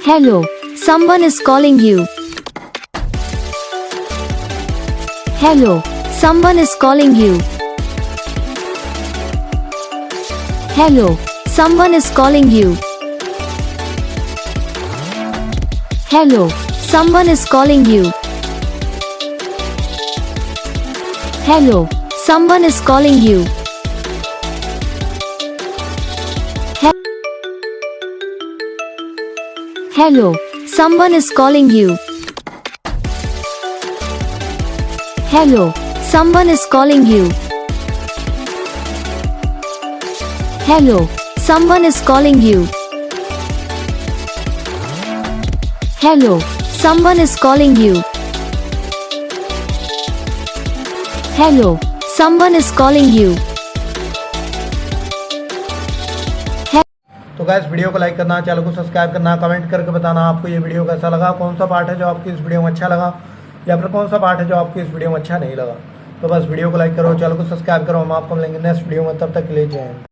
Hello, someone is calling you. Hello, someone is calling you. Hello, someone is calling you. Hello, someone is calling you. Hello, someone is calling you. Hello, someone is calling you. Hello, someone is calling you. Hello, someone is calling you. Hello, someone is calling you. Hello, someone is calling you. तो guys video को like करना, channel को subscribe करना, comment करके बताना आपको ये video कैसा लगा, कौन सा पार्ट है जो आपको इस वीडियो में अच्छा लगा या फिर कौन सा पार्ट है जो आपको इस वीडियो में अच्छा नहीं लगा। तो बस वीडियो को लाइक करो, चैनल को सब्सक्राइब करो। हम आपको मिलेंगे नेक्स्ट वीडियो में, तब तक के लिए जय हिंद।